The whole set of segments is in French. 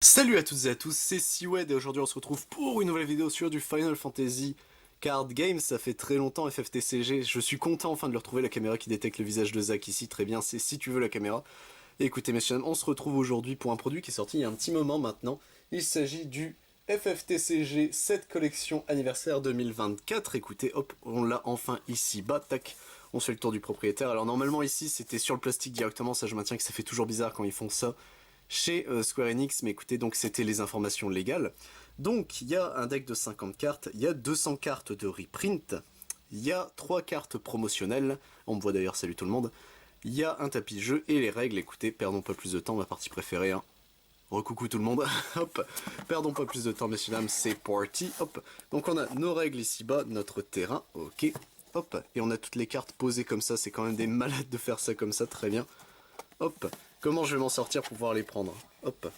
Salut à toutes et à tous, c'est Siwed et aujourd'hui on se retrouve pour une nouvelle vidéo sur du Final Fantasy Card Game. Ça fait très longtemps FFTCG, je suis content enfin de leur retrouver la caméra qui détecte le visage de Zack ici, très bien, c'est si tu veux la caméra. Et écoutez messieurs, on se retrouve aujourd'hui pour un produit qui est sorti il y a un petit moment maintenant. Il s'agit du FFTCG 7 collection anniversaire 2024. Écoutez, hop, on l'a enfin ici bas, tac, on se fait le tour du propriétaire. Alors normalement ici c'était sur le plastique directement, ça je maintiens que ça fait toujours bizarre quand ils font ça chez Square Enix, mais écoutez, donc c'était les informations légales. Donc il y a un deck de 50 cartes, il y a 200 cartes de reprint, il y a 3 cartes promotionnelles, on me voit d'ailleurs, salut tout le monde, il y a un tapis jeu et les règles, écoutez, perdons pas plus de temps, ma partie préférée, hein. Recoucou tout le monde, hop, perdons pas plus de temps messieurs dames, c'est party, hop. Donc on a nos règles ici bas, notre terrain, ok, hop, et on a toutes les cartes posées comme ça, c'est quand même des malades de faire ça comme ça, très bien. Hop, comment je vais m'en sortir pour pouvoir les prendre? Hop,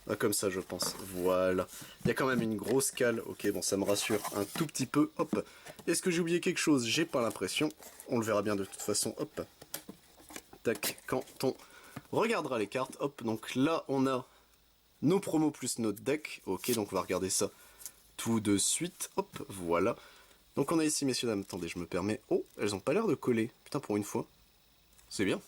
ah, comme ça je pense, voilà. Il y a quand même une grosse cale, ok bon ça me rassure un tout petit peu, hop. Est-ce que j'ai oublié quelque chose? J'ai pas l'impression, on le verra bien de toute façon, hop. Tac, quand on regardera les cartes, hop, donc là on a nos promos plus notre deck, ok donc on va regarder ça tout de suite, hop, voilà. Donc on a ici messieurs dames, attendez je me permets, oh elles ont pas l'air de coller, putain pour une fois, c'est bien.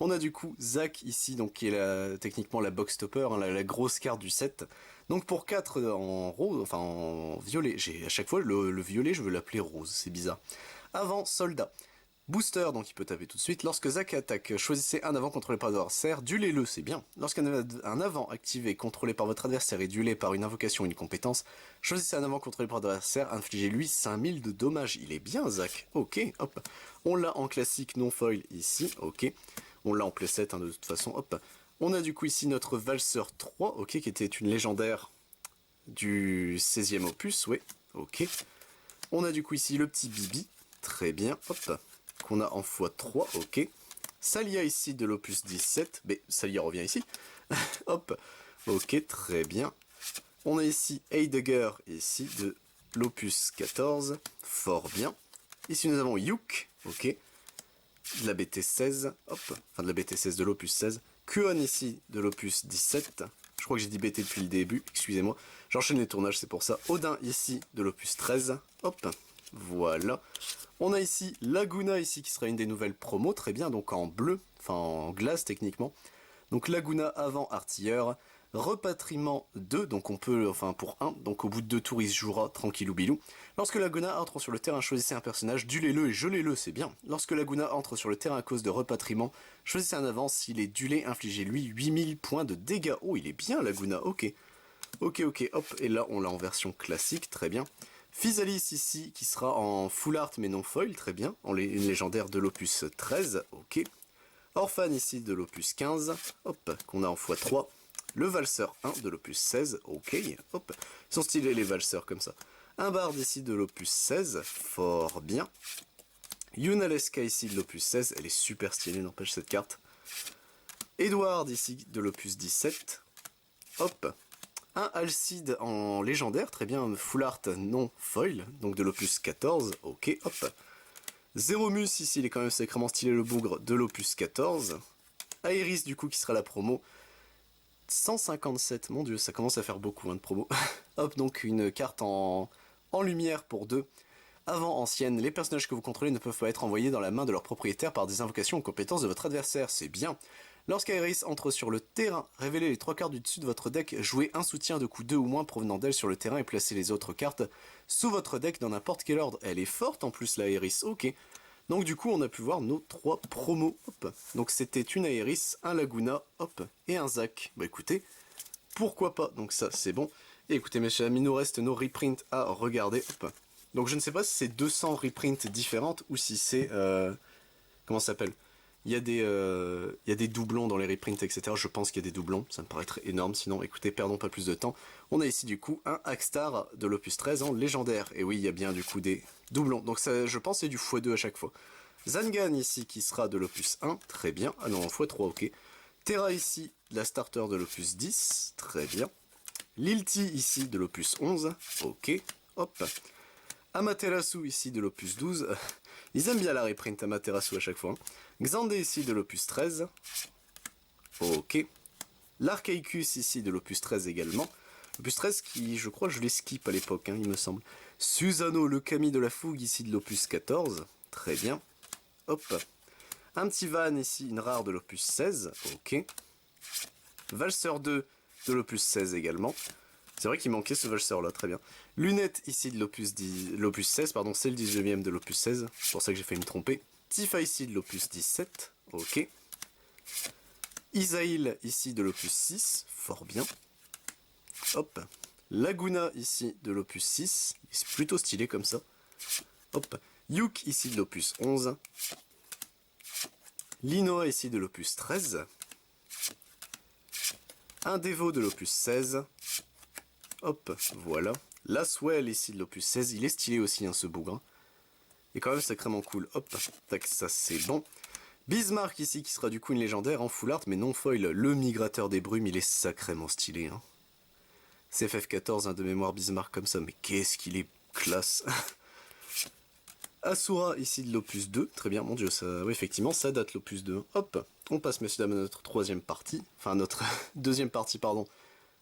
On a du coup Zack ici, donc qui est techniquement la box stopper, hein, la grosse carte du set. Donc pour 4 en rose, enfin en violet, j'ai à chaque fois le violet, je veux l'appeler rose, c'est bizarre. Avant, soldat. Booster, donc il peut taper tout de suite. Lorsque Zack attaque, choisissez un avant contrôlé par l'adversaire, duelez-le, c'est bien. Lorsqu'un avant activé contrôlé par votre adversaire est duelé par une invocation ou une compétence, choisissez un avant contrôlé par l'adversaire, infligez-lui 5000 de dommages. Il est bien Zack, ok, hop. On l'a en classique non foil ici, ok. On l'a en playset hein, de toute façon, hop. On a du coup ici notre Valseur 3, ok, qui était une légendaire du 16e opus, oui, ok. On a du coup ici le petit Bibi, très bien, hop, qu'on a en x3, ok. Salia ici de l'opus 17, mais Salia revient ici, hop, ok, très bien. On a ici Heidegger, ici de l'opus 14, fort bien. Ici nous avons Yuk, ok, de la BT16, hop, enfin de la BT16 de l'opus 16. Kuon ici de l'opus 17. Je crois que j'ai dit BT depuis le début, excusez-moi. J'enchaîne les tournages, c'est pour ça. Odin ici de l'opus 13, hop, voilà. On a ici Laguna ici qui sera une des nouvelles promos, très bien, donc en bleu, enfin en glace techniquement. Donc Laguna avant artilleur, repatriement 2, donc on peut, enfin pour 1, donc au bout de 2 tours il se jouera tranquillou bilou. Lorsque Laguna entre sur le terrain, choisissez un personnage, duelez-le et gelez-le, c'est bien. Lorsque Laguna entre sur le terrain à cause de repatriement, choisissez un avant, s'il est duelé, infligez-lui 8000 points de dégâts. Oh il est bien Laguna, ok. Ok, hop, et là on l'a en version classique, très bien. Physalis ici, qui sera en full art mais non foil, très bien, une légendaire de l'opus 13, ok. Orphan ici de l'opus 15, hop, qu'on a en x3. Le valseur 1 de l'opus 16, ok, hop. Ils sont stylés les valseurs comme ça. Un barde ici de l'opus 16, fort bien. Yunaleska ici de l'opus 16, elle est super stylée, n'empêche cette carte. Edward ici de l'opus 17, hop. Un Alcide en légendaire, très bien, full art non foil, donc de l'opus 14, ok, hop. Zeromus ici, il est quand même sacrément stylé le bougre de l'opus 14. Aeris du coup qui sera la promo. 157, mon dieu, ça commence à faire beaucoup hein, de promo. Hop, donc une carte en lumière pour 2. Avant ancienne, les personnages que vous contrôlez ne peuvent pas être envoyés dans la main de leur propriétaire par des invocations ou compétences de votre adversaire, c'est bien. Lorsqu'Aeris entre sur le terrain, révélez les 3 cartes du dessus de votre deck, jouez un soutien de coût 2 ou moins provenant d'elle sur le terrain et placez les autres cartes sous votre deck dans n'importe quel ordre. Elle est forte en plus la Aeris, ok. Donc du coup on a pu voir nos 3 promos, hop. Donc c'était une Aeris, un Laguna, hop, et un Zack. Bah écoutez, pourquoi pas, donc ça c'est bon. Et écoutez mes chers amis, il nous reste nos reprints à regarder, hop. Donc je ne sais pas si c'est 200 reprints différentes ou si c'est... comment ça s'appelle? Il y a des doublons dans les reprints, etc. Je pense qu'il y a des doublons, ça me paraîtrait énorme. Sinon, écoutez, perdons pas plus de temps. On a ici du coup un Hackstar de l'opus 13 en légendaire. Et oui, il y a bien du coup des doublons. Donc ça, je pense c'est du x2 à chaque fois. Zangan ici qui sera de l'opus 1, très bien. Ah non, x3, ok. Terra ici, la starter de l'opus 10, très bien. Lilti ici de l'opus 11, ok. Hop. Amaterasu ici de l'opus 12. Ils aiment bien la reprint Amaterasu à chaque fois. Hein. Xandé ici de l'opus 13. Ok. L'Archaicus ici de l'opus 13 également. L'opus 13 qui, je crois, je l'ai skip à l'époque, hein, il me semble. Susano, le Kami de la Fougue ici de l'opus 14. Très bien. Hop. Un petit Van ici, une rare de l'opus 16. Ok. Valseur 2 de l'opus 16 également. C'est vrai qu'il manquait ce Valseur là, très bien. Lunette ici de l'opus 16, pardon, c'est le 19ème de l'opus 16. C'est pour ça que j'ai failli me tromper. Tifa ici de l'opus 17. Ok. Isaïl ici de l'opus 6. Fort bien. Hop. Laguna ici de l'opus 6. C'est plutôt stylé comme ça. Hop. Yuk ici de l'opus 11. Linoa ici de l'opus 13. Un Devo de l'opus 16. Hop, voilà. Laswell ici de l'opus 16. Il est stylé aussi, hein, ce bougre. Il est quand même sacrément cool. Hop, tac, ça c'est bon. Bismarck ici, qui sera du coup une légendaire en full art, mais non foil. Le migrateur des brumes, il est sacrément stylé. Hein. C'est FF14, hein, de mémoire Bismarck comme ça, mais qu'est-ce qu'il est classe. Asura ici de l'opus 2, très bien, mon dieu, ça, oui, effectivement, ça date l'opus 2. Hop, on passe, messieurs, dames, à notre troisième partie, enfin notre deuxième partie, pardon,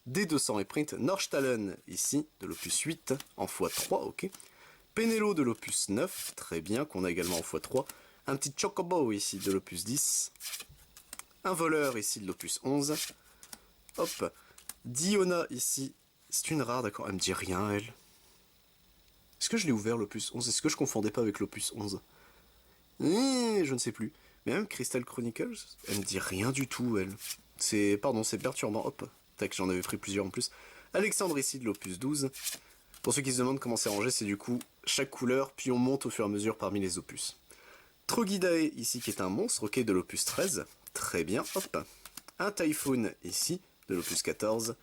des 200 et print. Norstalen ici, de l'opus 8, en x3, ok. Penelo de l'opus 9, très bien, qu'on a également en x3. Un petit Chocobo ici, de l'opus 10. Un voleur ici, de l'opus 11. Hop, Diona ici, c'est une rare, d'accord, elle me dit rien, elle. Est-ce que je l'ai ouvert l'opus 11? Est-ce que je confondais pas avec l'opus 11? Je ne sais plus. Mais même Crystal Chronicles, elle me dit rien du tout, elle. C'est, pardon, c'est perturbant. Hop, tac, j'en avais pris plusieurs en plus. Alexandre ici de l'opus 12. Pour ceux qui se demandent comment c'est rangé, c'est du coup chaque couleur, puis on monte au fur et à mesure parmi les opus. Trogidae ici qui est un monstre, ok, de l'opus 13. Très bien, hop. Un Typhoon ici, de l'opus 14.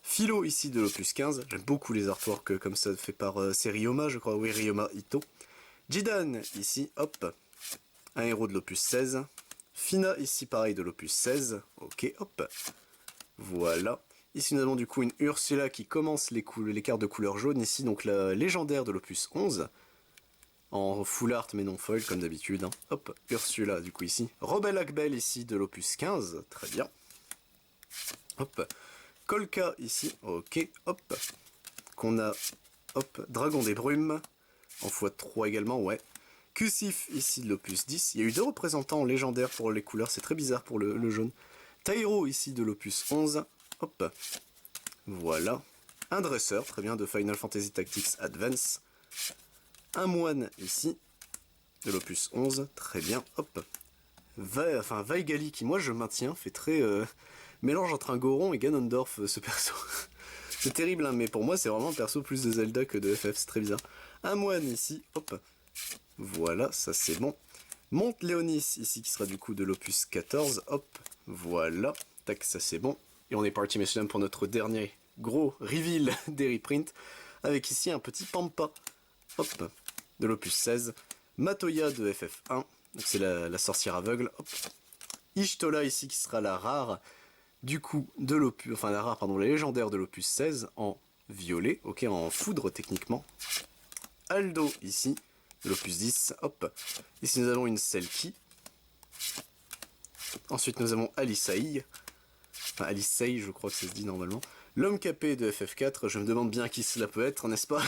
Philo ici de l'opus 15, j'aime beaucoup les artworks comme ça, fait par c'est Ryoma, je crois, oui, Ryoma Ito. Jidan ici, hop, un héros de l'opus 16. Fina ici, pareil, de l'opus 16, ok, hop, voilà. Ici nous avons du coup une Ursula qui commence les cartes de couleur jaune, ici donc la légendaire de l'opus 11, en full art mais non foil comme d'habitude, hein. Hop, Ursula du coup ici. Rebel Akbel ici de l'opus 15, très bien. Hop. Kolka ici, ok, hop, qu'on a, hop, Dragon des Brumes, en x3 également, ouais. Cusif ici de l'opus 10, il y a eu 2 représentants légendaires pour les couleurs, c'est très bizarre pour le jaune. Tyro ici de l'opus 11, hop, voilà. Un dresseur, très bien, de Final Fantasy Tactics Advance. Un moine ici, de l'opus 11, très bien, hop. Vaigali qui, moi je maintiens, fait très... mélange entre un Goron et Ganondorf, ce perso. C'est terrible, hein, mais pour moi, c'est vraiment un perso plus de Zelda que de FF, c'est très bizarre. Un moine ici, hop. Voilà, ça c'est bon. Monte Léonis ici, qui sera du coup de l'opus 14, hop. Voilà, tac, ça c'est bon. Et on est parti, messieurs, dames, pour notre dernier gros reveal des reprints. Avec ici un petit Pampa, hop, de l'opus 16. Matoya de FF1, donc c'est la sorcière aveugle, hop. Ishtola ici, qui sera la rare. Du coup, de l'opus, enfin la rare, pardon, la légendaire de l'opus 16 en violet, ok, en foudre techniquement. Aldo ici, de l'opus 10, hop. Ici nous avons une Selkie. Ensuite nous avons Alicei, enfin Alicei je crois que ça se dit normalement. L'homme capé de FF4, je me demande bien qui cela peut être, n'est-ce pas?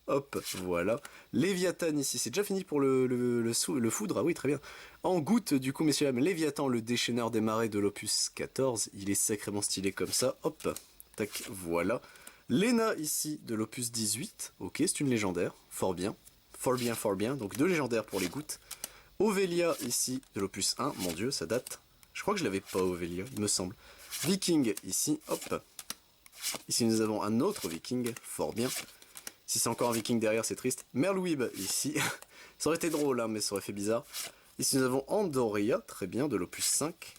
Hop, voilà. Léviathan ici, c'est déjà fini pour le foudre, ah oui, très bien. En goutte, du coup, messieurs, dames, Léviathan, le déchaîneur des marais de l'opus 14, il est sacrément stylé comme ça, hop, tac, voilà. Lena ici, de l'opus 18, ok, c'est une légendaire, fort bien, donc 2 légendaires pour les gouttes. Ovelia ici, de l'opus 1, mon dieu, ça date. Je crois que je l'avais pas, Ovelia, il me semble. Viking ici, hop. Ici nous avons un autre Viking, fort bien. Si c'est encore un viking derrière, c'est triste. Merlwib, ici. Ça aurait été drôle, hein, mais ça aurait fait bizarre. Ici, nous avons Andoria, très bien, de l'opus 5.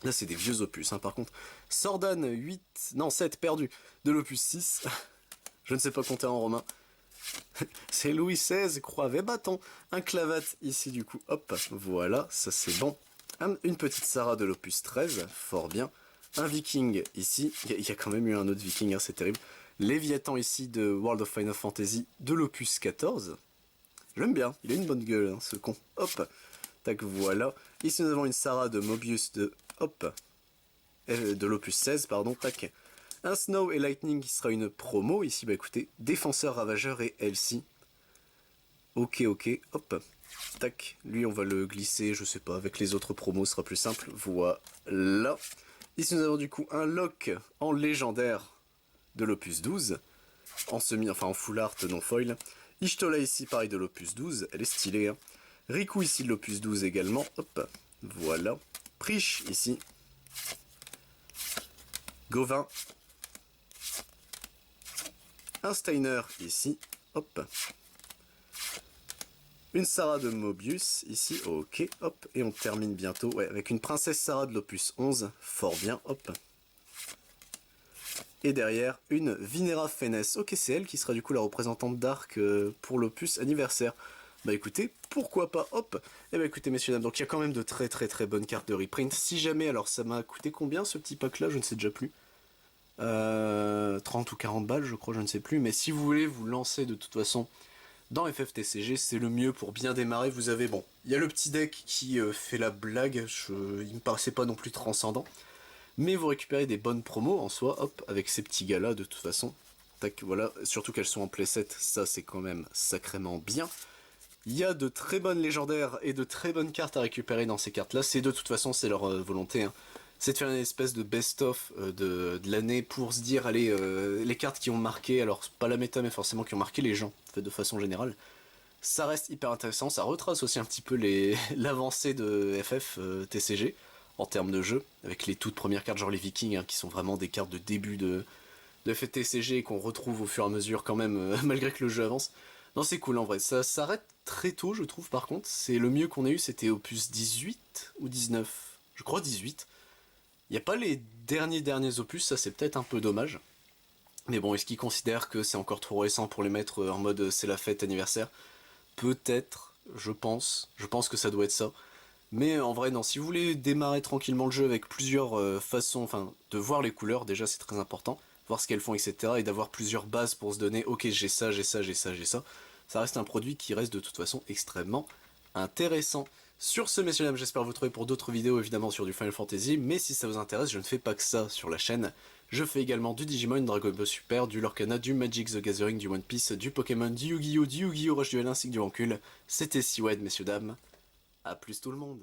Là, c'est des vieux opus, hein, par contre. Sordan, 8... Non, 7, perdu, de l'opus 6. Je ne sais pas compter en romain. C'est Louis XVI, croix et bâton. Un clavat, ici, du coup. Hop, voilà, ça c'est bon. Une petite Sarah de l'opus 13, fort bien. Un viking, ici. Il y a quand même eu un autre viking, hein, c'est terrible. Léviathan ici de World of Final Fantasy de l'opus 14. J'aime bien, il a une bonne gueule, hein, ce con. Hop, tac, voilà. Ici nous avons une Sarah de Mobius de hop, de l'opus 16, pardon, tac. Un Snow et Lightning qui sera une promo, ici, bah écoutez, Défenseur, Ravageur et Elsie. Ok, hop, tac, lui on va le glisser, je sais pas, avec les autres promos, ce sera plus simple, voilà. Ici nous avons du coup un Lock en légendaire de l'opus 12, en full art non foil. Ishtola ici, pareil de l'opus 12, elle est stylée, hein. Riku ici de l'opus 12 également, hop, voilà. Prish ici. Gauvin. Un Steiner ici, hop. Une Sarah de Mobius ici, ok, hop. Et on termine bientôt, ouais, avec une Princesse Sarah de l'opus 11, fort bien, hop. Et derrière, une Vinera Fenes. Ok, c'est elle qui sera du coup la représentante d'Arc pour l'opus anniversaire. Bah écoutez, pourquoi pas, hop. Et bah écoutez messieurs dames, donc il y a quand même de très bonnes cartes de reprint. Si jamais, alors ça m'a coûté combien ce petit pack là, je ne sais déjà plus. 30 ou 40 balles je crois, je ne sais plus. Mais si vous voulez vous lancer de toute façon dans FFTCG, c'est le mieux pour bien démarrer. Vous avez, bon, il y a le petit deck qui fait la blague, il me paraissait pas non plus transcendant. Mais vous récupérez des bonnes promos en soi, hop, avec ces petits gars là de toute façon. Tac, voilà, surtout qu'elles sont en playset, ça c'est quand même sacrément bien. Il y a de très bonnes légendaires et de très bonnes cartes à récupérer dans ces cartes là, c'est de toute façon c'est leur volonté, hein. C'est de faire une espèce de best-of de l'année pour se dire, allez, les cartes qui ont marqué, alors pas la méta mais forcément qui ont marqué les gens, en fait, de façon générale. Ça reste hyper intéressant, ça retrace aussi un petit peu l'avancée de FF TCG en termes de jeu, avec les toutes premières cartes genre les Vikings, hein, qui sont vraiment des cartes de début de FF TCG et qu'on retrouve au fur et à mesure quand même, malgré que le jeu avance. Non, c'est cool en vrai, ça s'arrête très tôt je trouve par contre, c'est le mieux qu'on ait eu, c'était opus 18 ou 19, je crois 18. Il n'y a pas les derniers opus, ça c'est peut-être un peu dommage. Mais bon, est-ce qu'ils considèrent que c'est encore trop récent pour les mettre en mode c'est la fête anniversaire? Peut-être, je pense que ça doit être ça. Mais en vrai non, si vous voulez démarrer tranquillement le jeu avec plusieurs façons, enfin de voir les couleurs, déjà c'est très important, voir ce qu'elles font, etc. Et d'avoir plusieurs bases pour se donner, ok j'ai ça, j'ai ça, j'ai ça, j'ai ça. Ça reste un produit qui reste de toute façon extrêmement intéressant. Sur ce messieurs dames, j'espère vous retrouver pour d'autres vidéos évidemment sur du Final Fantasy, mais si ça vous intéresse, je ne fais pas que ça sur la chaîne. Je fais également du Digimon, Dragon Ball Super, du Lorcana, du Magic the Gathering, du One Piece, du Pokémon, du Yu-Gi-Oh, Rush Duel ainsi que du Rancule. C'était Siwed messieurs dames, à plus tout le monde.